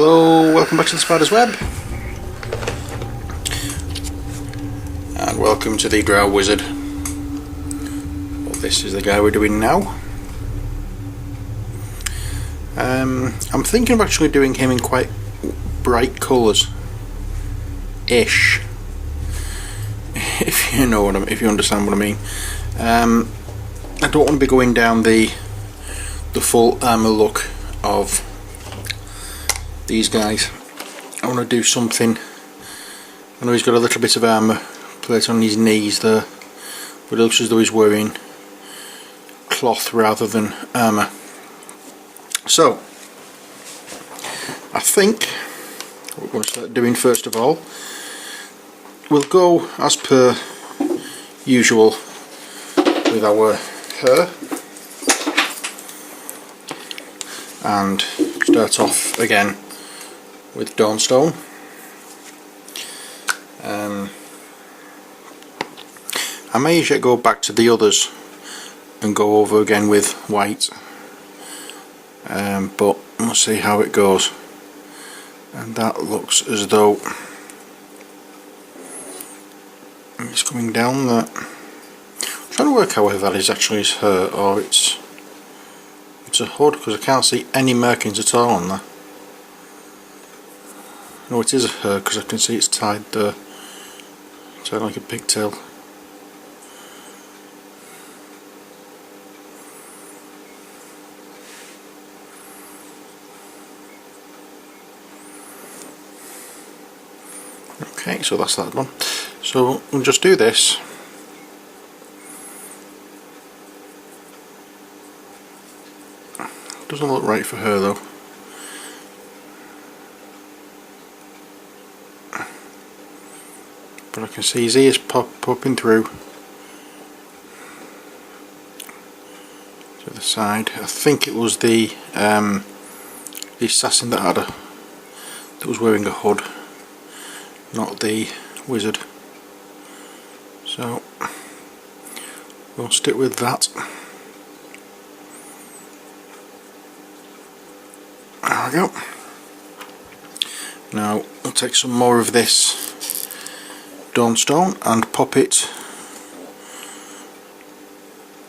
Hello, welcome back to the Spider's Web, and welcome to the Drow Wizard. Well, this is the guy we're doing now. I'm thinking of actually doing him in quite bright colours ish, if you know what if you understand what I mean. I don't want to be going down the full armour look of these guys. I want to do something. I know he's got a little bit of armour plate on his knees there, but it looks as though he's wearing cloth rather than armour. So I think what we're going to start doing first of all, we'll go as per usual with our hair and start off again with Dawnstone. I may yet go back to the others and go over again with white, but we'll see how it goes. And that looks as though it's coming down there. I'm trying to work out whether that is actually his hair or it's a hood, because I can't see any markings at all on there. No, it is a hair because I can see it's tied there, tied like a pigtail. Okay, so that's that one. So we'll just do this. Doesn't look right for her though. But I can see his ears popping through to the side. I think it was the assassin that was wearing a hood, not the wizard. So we'll stick with that. There we go. Now we'll take some more of this Dawnstone and pop it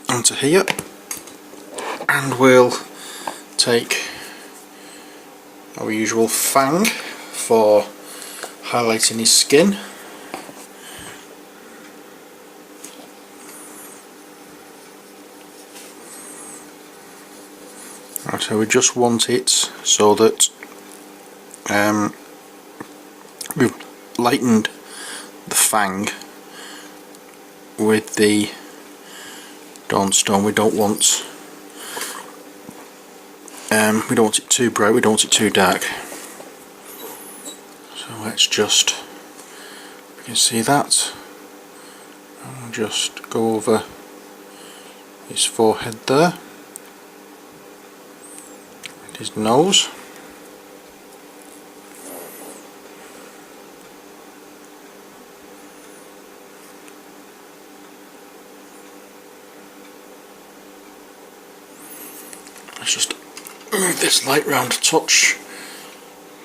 onto here, and we'll take our usual fang for highlighting his skin. Right, so we just want it so that we've lightened the fang with the Dawnstone. We don't want it too bright, we don't want it too dark. So let's just, you can see that, and just go over his forehead there, and his nose. Let's just move this light round a touch.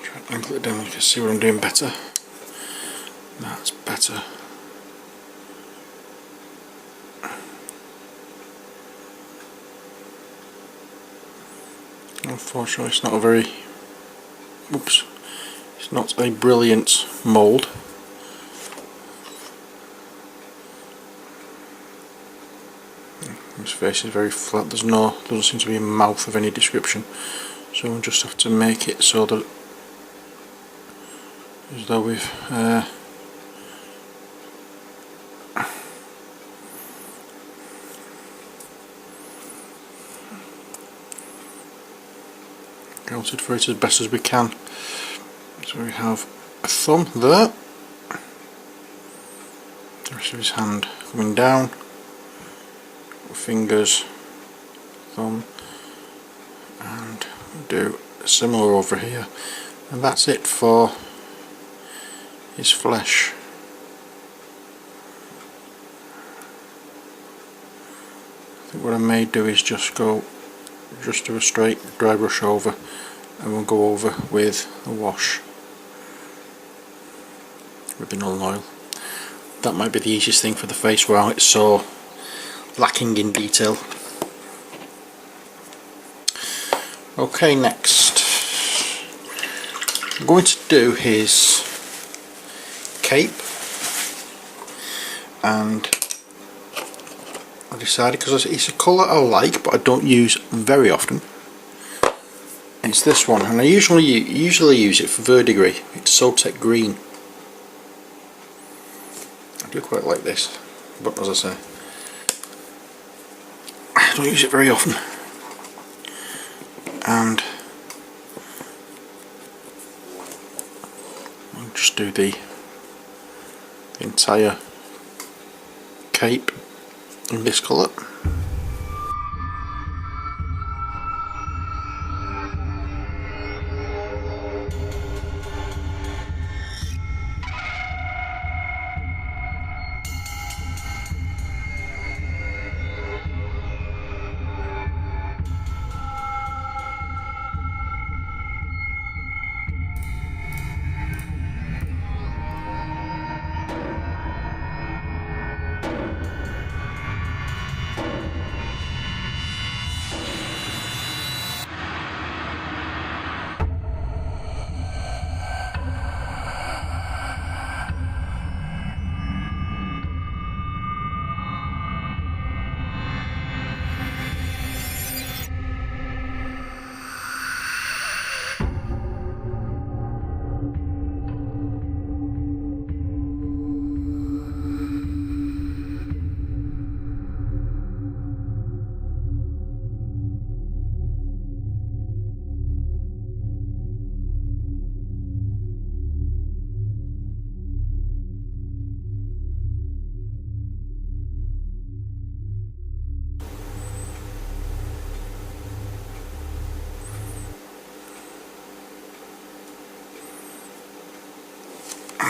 Try and angle it down, you can see what I'm doing better. That's better. Unfortunately, it's not a very, it's not a brilliant mould. His face is very flat. Doesn't seem to be a mouth of any description. So we'll just have to make it so that, as though we've accounted for it as best as we can. So we have a thumb there, the rest of his hand coming down, fingers, thumb, and we'll do similar over here, and that's it for his flesh. I think what I may do is just do a straight dry brush over and we'll go over with a wash with the Nuln Oil. That might be the easiest thing for the face while it's so lacking in detail. Okay, next I'm going to do his cape, and I decided, because it's a colour I like but I don't use very often, it's this one, and I usually use it for verdigris. It's Saltec green. I do quite like this, but as I say, I don't use it very often. And I'll just do the entire cape in this colour.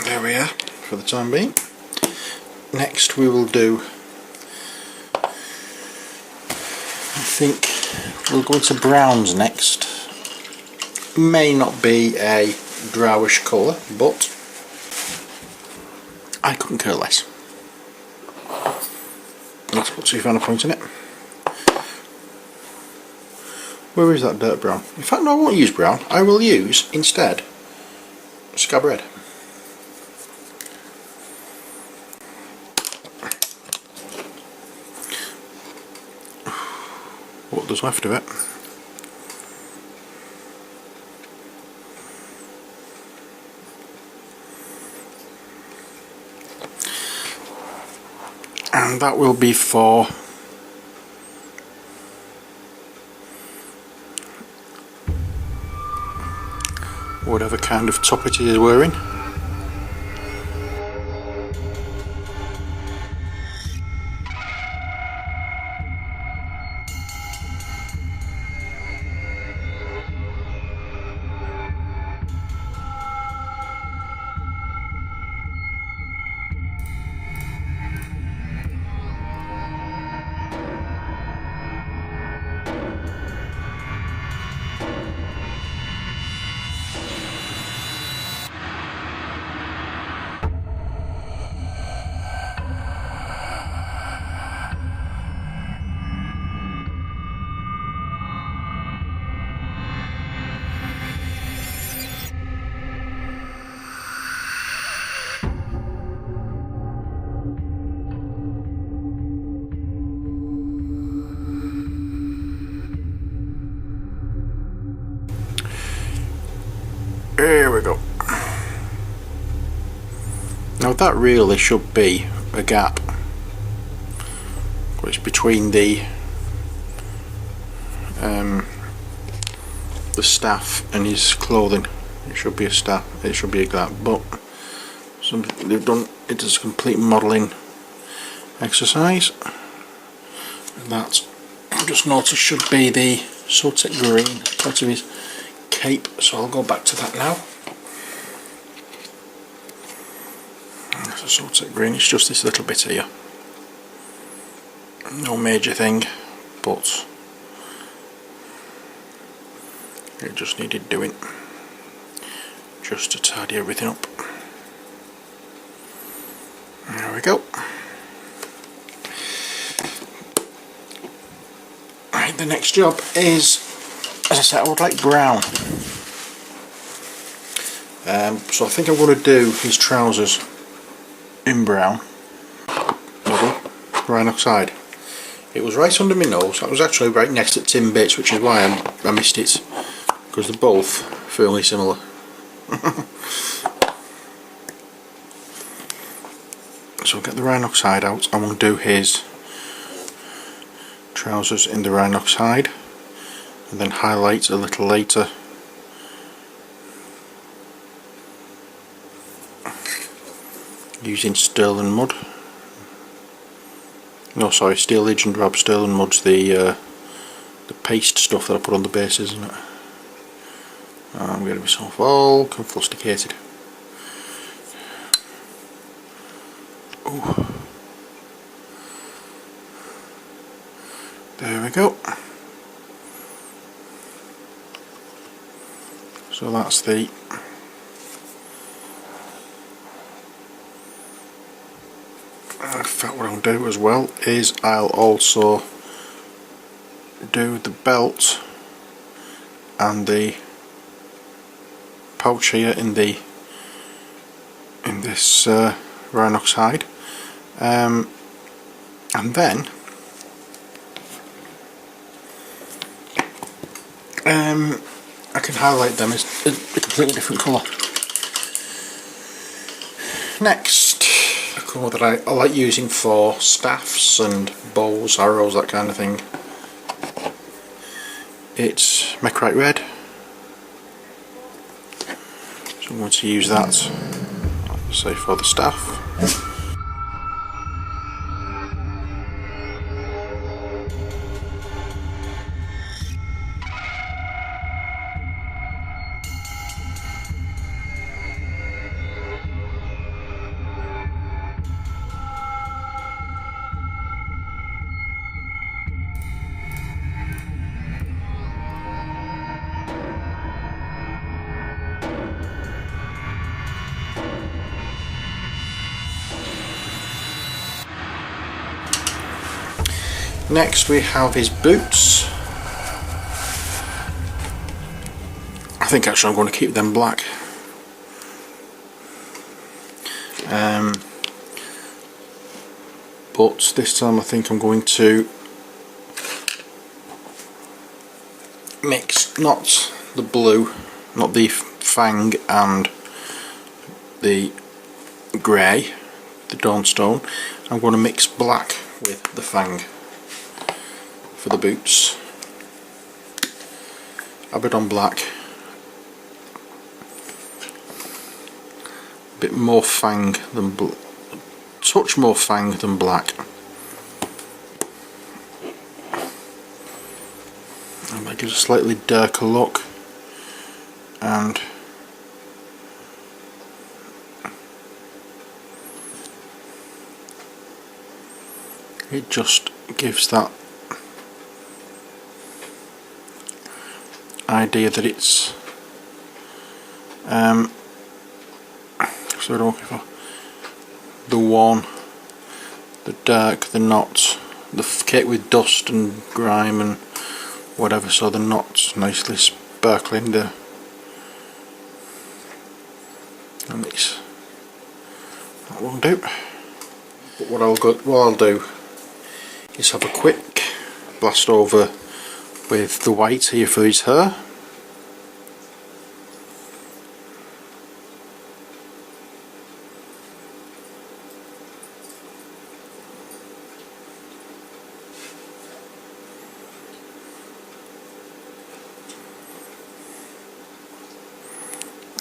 There we are for the time being. Next we will do, I think we'll go into browns next. May not be a drowish colour, but I couldn't care less. Let's put two finer points in it. Where is that dirt brown? In fact, no, I won't use brown. I will use instead scab red. What there's left of it. And that will be for whatever kind of top it is wearing. Here we go. Now that really should be a gap, which between the staff and his clothing. It should be a staff. It should be a gap, but they've done it as a complete modelling exercise. And that I just noticed should be the Saltec green part of his cape, so I'll go back to that now. That's a Saltec green, it's just this little bit here. No major thing, but It just needed doing, just to tidy everything up. There we go. Right, the next job is, as I said, I would like brown. So I think I'm going to do his trousers in brown. Rhino side. It was right under my nose. I was actually right next to tin bits, which is why I missed it, because they're both fairly similar. So I'll get the rhino side out. I'm going to do his trousers in the rhino side, and then highlight a little later using Sterling Mud. No, sorry, Steel Edge and Drab Sterling Mud's the paste stuff that I put on the base, isn't it? I'm getting myself all confusticated. Ooh. There we go. So that's the in fact, what I'll do as well is I'll also do the belt and the pouch here in this rhino hide, and then I can highlight them as a completely different colour. Next, a colour that I like using for staffs and bows, arrows, that kind of thing. It's MacLeod red. So I'm going to use that, say, for the staff. Next we have his boots. I think actually I'm going to keep them black. But this time I think I'm going to mix not the blue, not the fang and the grey, the dawnstone. I'm going to mix black with the fang for the boots. A bit on black, a bit more fang than touch more fang than black, and that gives a slightly darker look, and it just gives that idea that it's so the one, the dark, the not, the cake with dust and grime and whatever, so the not nicely sparkling there, and it's that won't do. But what I'll do is have a quick blast over with the white here for his hair.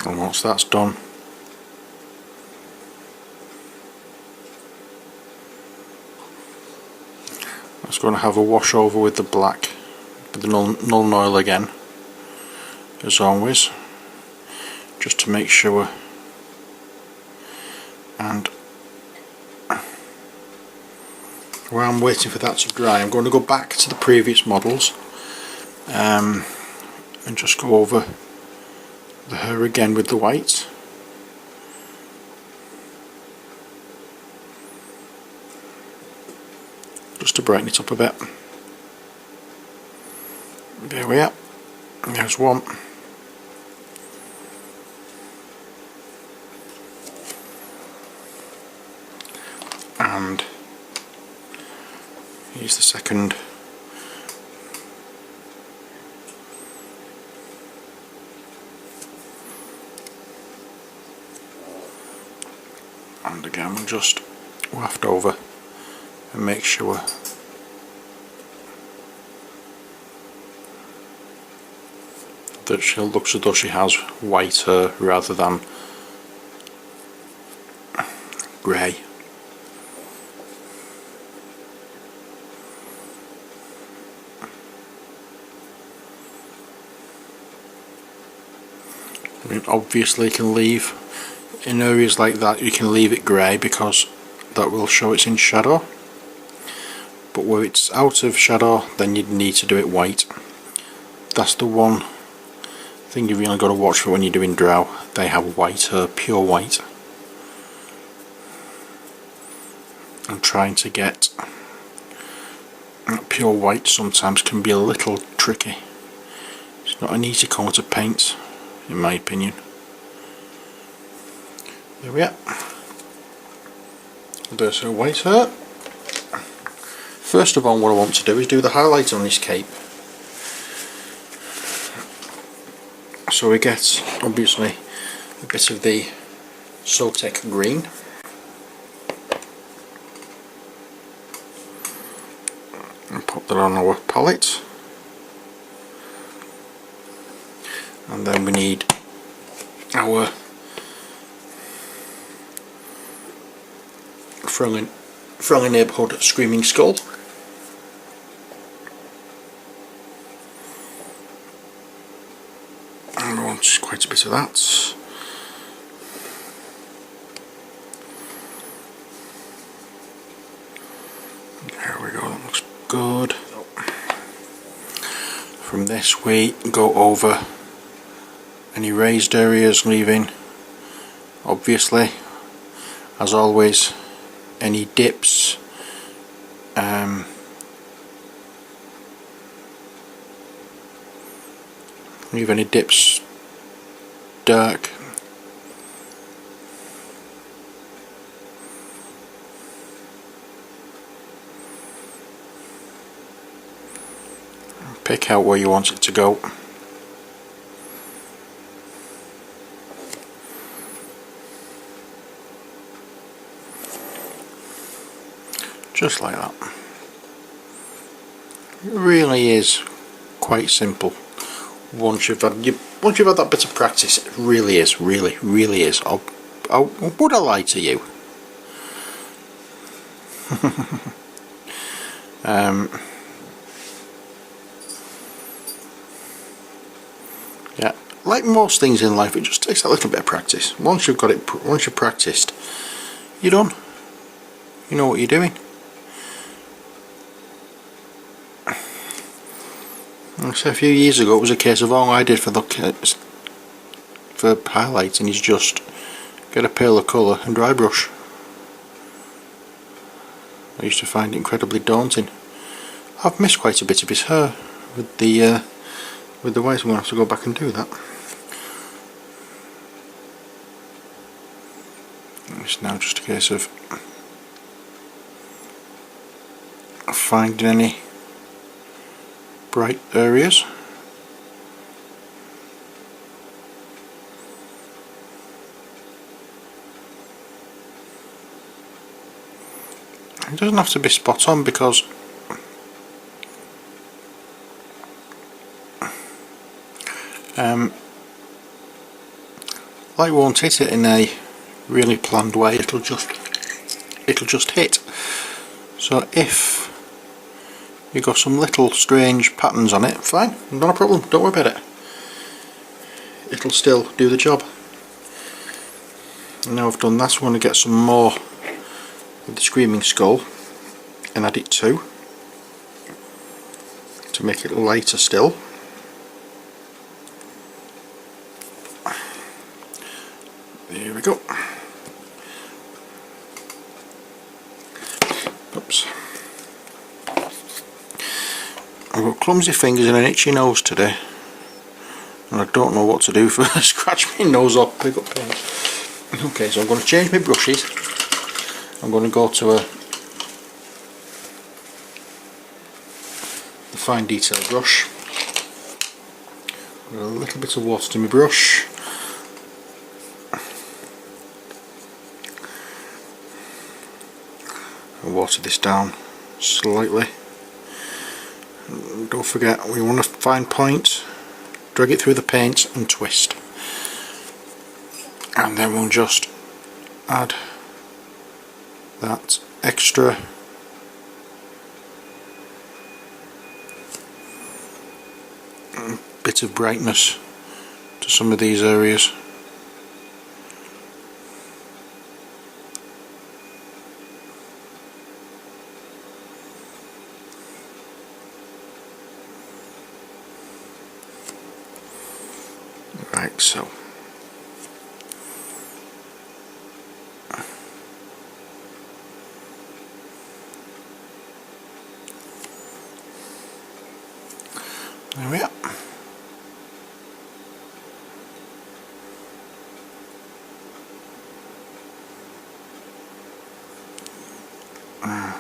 And once that's done, I'm just going to have a wash over with the black, with the null oil again, as always, just to make sure. And while I'm waiting for that to dry, I'm going to go back to the previous models, and and just go over the hair again with the white. Just to brighten it up a bit. There we are. There's one. And here's the second. And again we'll just waft over and make sure that she looks as though she has white hair rather than grey. I mean, obviously you can leave in areas like that, you can leave it grey because that will show it's in shadow, but where it's out of shadow then you'd need to do it white. That's the one thing you've really got to watch for when you're doing Drow. They have white hair, pure white, and trying to get pure white sometimes can be a little tricky. It's not an easy colour to paint, in my opinion. There we are. There's her white hair. First of all, what I want to do is do the highlight on this cape. So we get, obviously, a bit of the Sotek green. And put that on our palette. And then we need our Friendly Neighbourhood Screaming Skull. And I want quite a bit of that. There we go, that looks good. From this we go over any raised areas, leaving, obviously, as always, any dips, leave any dips dark. Pick out where you want it to go. Just like that. It really is quite simple. Once you've had that bit of practice, it really is, really is. Would I lie to you? Yeah, like most things in life, it just takes a little bit of practice. Once you've got it, once you've practiced, you're done. You know what you're doing. So a few years ago it was a case of all I did for highlighting is just get a paler colour and dry brush. I used to find it incredibly daunting. I've missed quite a bit of his hair with the white, so I'm going to have to go back and do that. It's now just a case of finding any bright areas. It doesn't have to be spot on because light won't hit it in a really planned way. It'll just hit. So if you got some little strange patterns on it, fine, not a problem, don't worry about it. It'll still do the job. And now I've done that, I want to get some more with the Screaming Skull and add it to make it lighter still. go. Oops. I've got clumsy fingers and an itchy nose today, and I don't know what to do for scratch my nose or pick up paint. Okay, so I'm going to change my brushes. I'm going to go to the fine detail brush. Got a little bit of water to my brush. I'll water this down slightly. Don't forget, we want to find point, drag it through the paint and twist. And then we'll just add that extra bit of brightness to some of these areas. Right, so there we are.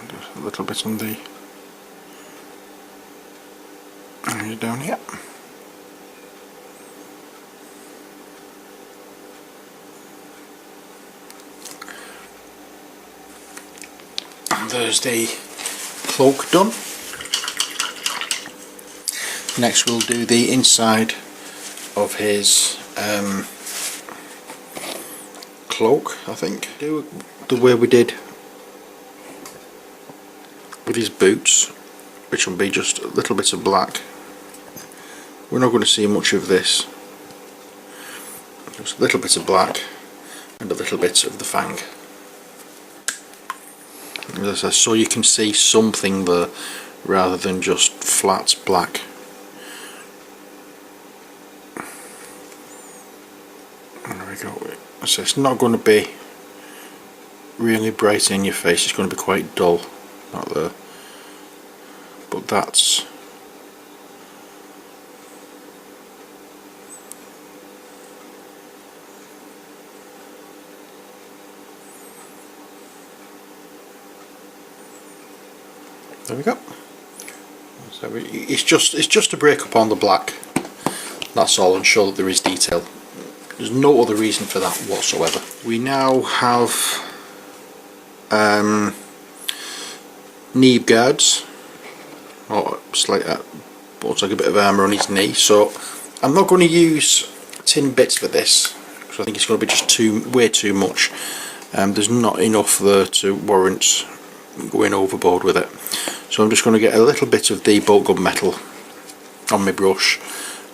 Just a little bit on the area down here. And there's the cloak done. Next we'll do the inside of his cloak, I think. Do it the way we did with his boots, which will be just a little bit of black. We're not going to see much of this. Just a little bit of black and a little bit of the fang. So you can see something there rather than just flat black. There we go. So it's not going to be really bright in your face, it's going to be quite dull. Not there. But that's there we go. So it's just to break up on the black. That's all, and show that there is detail. There's no other reason for that whatsoever. We now have knee guards, or looks like a bit of armour on his knee. So I'm not going to use tin bits for this because I think it's going to be just way too much. There's not enough there to warrant going overboard with it. So I'm just going to get a little bit of the bolt gun metal on my brush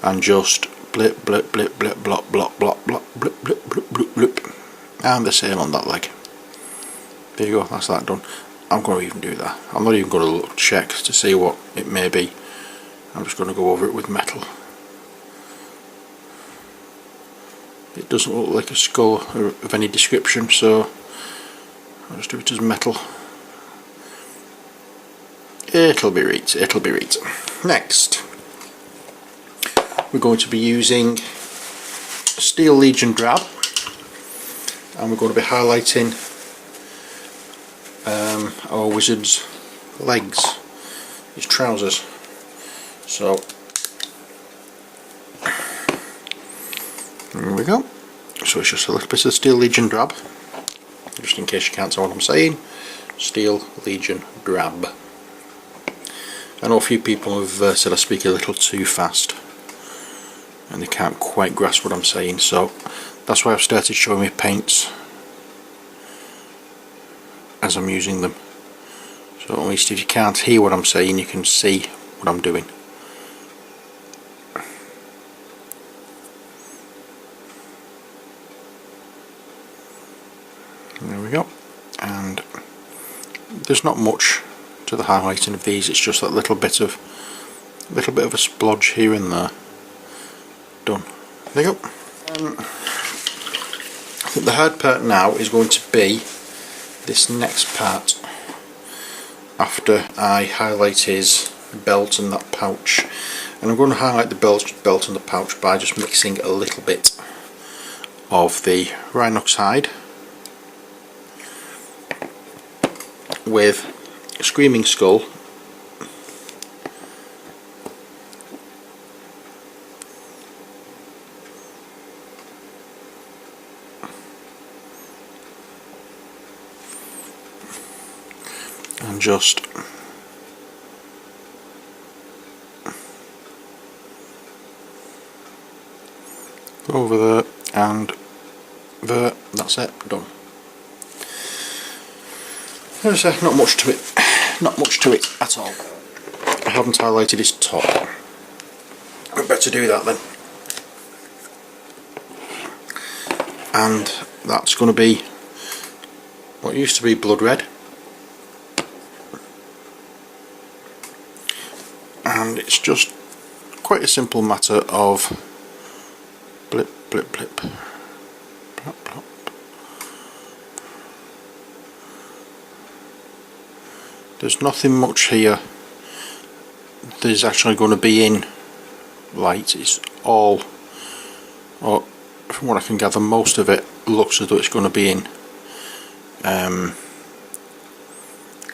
and just blip blip blip blip blop blop blop blop blip blip blip blip blip, and the same on that leg. There you go, that's that done. I'm going to even do that. I'm not even going to check to see what it may be. I'm just going to go over it with metal. It doesn't look like a skull of any description, so I'll just do it as metal. It'll be right, it'll be right. Next, we're going to be using Steel Legion Drab, and we're going to be highlighting our wizard's legs, his trousers. So there we go. So it's just a little bit of Steel Legion Drab, just in case you can't tell what I'm saying. Steel Legion Drab. I know a few people have said I speak a little too fast and they can't quite grasp what I'm saying, so that's why I've started showing me paints as I'm using them, so at least if you can't hear what I'm saying you can see what I'm doing. There we go, and there's not much to the highlighting of these, it's just that little bit of a splodge here and there. Done. There you go. think the hard part now is going to be this next part, after I highlight his belt and that pouch. And I'm going to highlight the belt and the pouch by just mixing a little bit of the Rhinox hide with Screaming Skull and just go over there and there. That's it, done. There's not much to it, not much to it at all. I haven't highlighted his top. I better do that then. And that's going to be what used to be blood red, and it's just quite a simple matter of blip blip blip plop plop. There's nothing much here there's actually going to be in light. It's all, or from what I can gather, most of it looks as though it's going to be in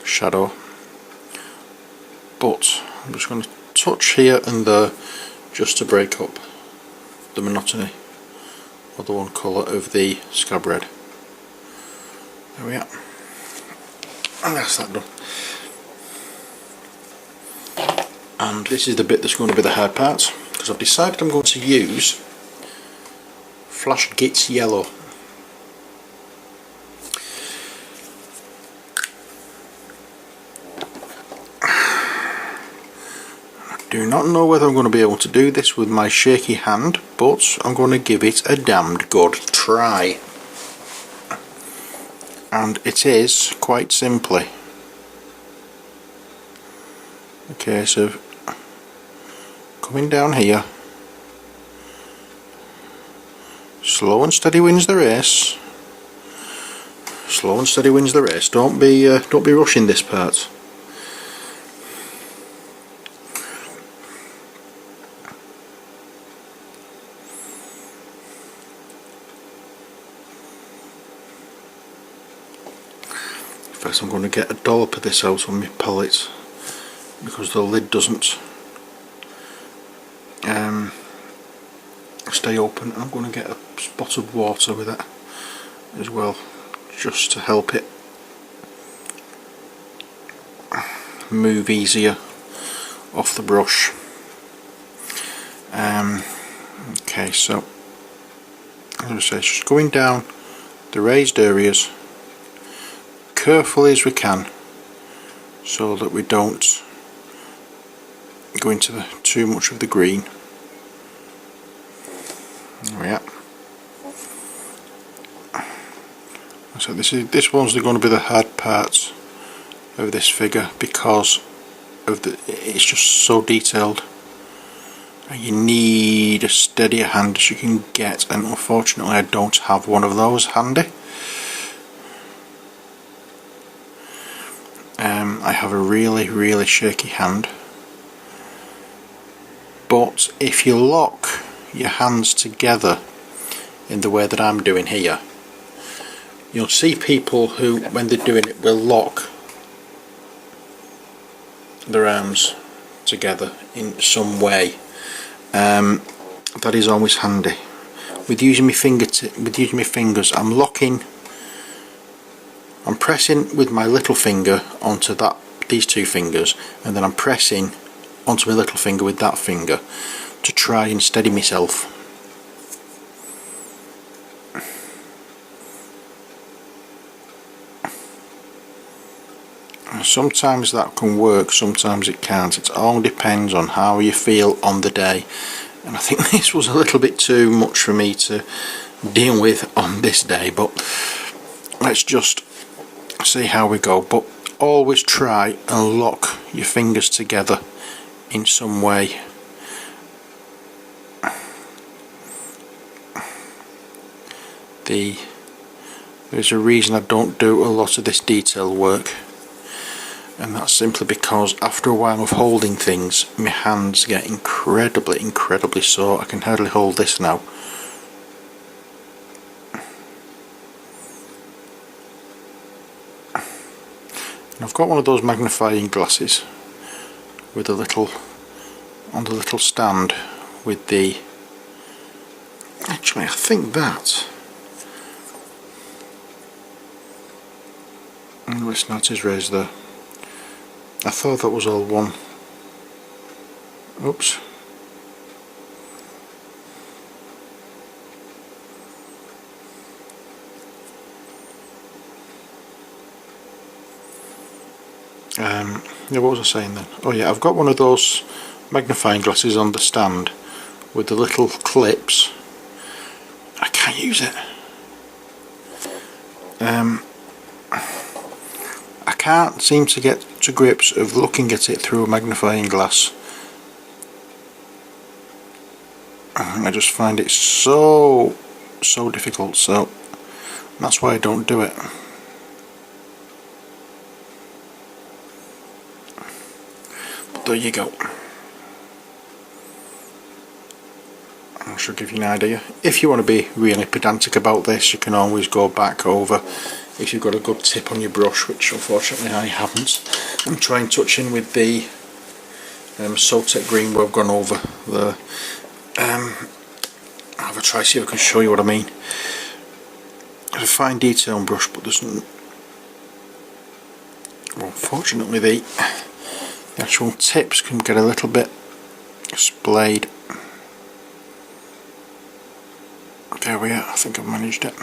shadow, but I'm just going to touch here and there just to break up the monotony of the one colour of the scab red. There we are, and that's that done. And this is the bit that's going to be the hard part, because I've decided I'm going to use Flash Gits Yellow. I do not know whether I'm going to be able to do this with my shaky hand, but I'm going to give it a damned good try. And it is quite simply a case of coming down here, slow and steady wins the race. Slow and steady wins the race. Don't be rushing this part. First, I'm going to get a dollop of this out on my palette, because the lid doesn't stay open. I'm going to get a spot of water with it as well, just to help it move easier off the brush. Okay, so as I say, just going down the raised areas carefully as we can, so that we don't go into too much of the green. There we are. So this one's going to be the hard part of this figure, because of it's just so detailed, and you need a steadier hand as you can get, and unfortunately I don't have one of those handy. I have a really shaky hand, but if you lock your hands together in the way that I'm doing here, you'll see people who, when they're doing it, will lock their arms together in some way. That is always handy. With using my fingers, I'm pressing with my little finger onto these two fingers, and then I'm pressing onto my little finger with that finger to try and steady myself. Sometimes that can work, sometimes it can't. It all depends on how you feel on the day, and I think this was a little bit too much for me to deal with on this day, but let's just see how we go. But always try and lock your fingers together in some way. The There's a reason I don't do a lot of this detail work, and that's simply because after a while of holding things, my hands get incredibly sore. I can hardly hold this now. And I've got one of those magnifying glasses with a little, on the little stand with the, actually I think that, oh, it's not his raised there. I thought that was all one. Oops. Yeah, what was I saying then? Oh yeah, I've got one of those magnifying glasses on the stand with the little clips. I can't use it. I can't seem to get to grips of looking at it through a magnifying glass. I just find it so difficult, so that's why I don't do it. But there you go. I should give you an idea. If you want to be really pedantic about this, you can always go back over, if you've got a good tip on your brush, which unfortunately I haven't, and try and touch in with the Sotek green we've gone over there. I'll have a try, see if I can show you what I mean. There's a fine detail brush, but there's well, unfortunately the actual tips can get a little bit splayed. There we are, I think I've managed it.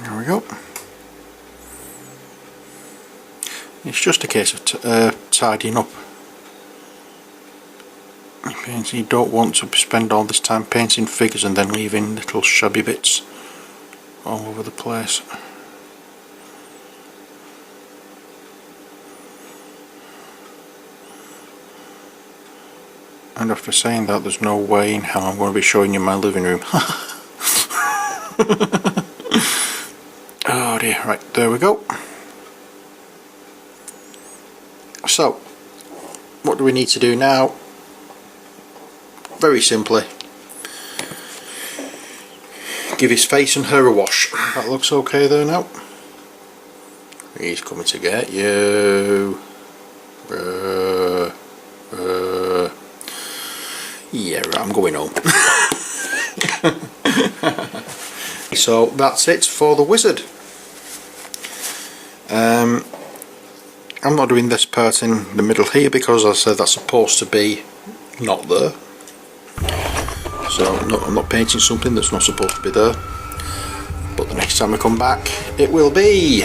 There we go. It's just a case of tidying up. You don't want to spend all this time painting figures and then leaving little shabby bits all over the place. And after saying that, there's no way in hell I'm going to be showing you my living room. Oh dear, right, there we go. So, what do we need to do now? Very simply, give his face and her a wash. That looks okay there now. He's coming to get you. Yeah, right, I'm going home. So that's it for the wizard. I'm not doing this part in the middle here because I said that's supposed to be not there. So I'm not painting something that's not supposed to be there. But the next time I come back, it will be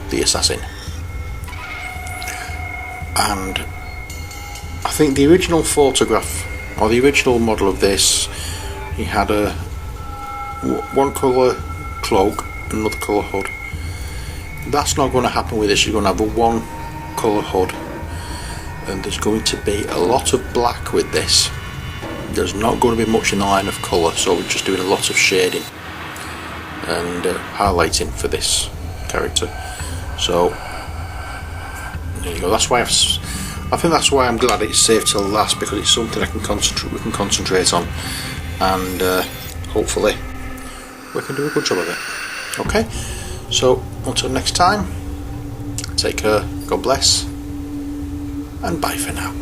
the assassin. And I think the original photograph, or the original model of this, he had a one colour cloak and another colour hood. That's not going to happen with this. You're going to have a one colour hood, and there's going to be a lot of black with this. There's not going to be much in the line of colour, so we're just doing a lot of shading and highlighting for this character. So there you go. That's why I think that's why I'm glad it's saved till last, because it's something we can concentrate on, and hopefully we can do a good job of it. Okay, so until next time, take care, God bless, and bye for now.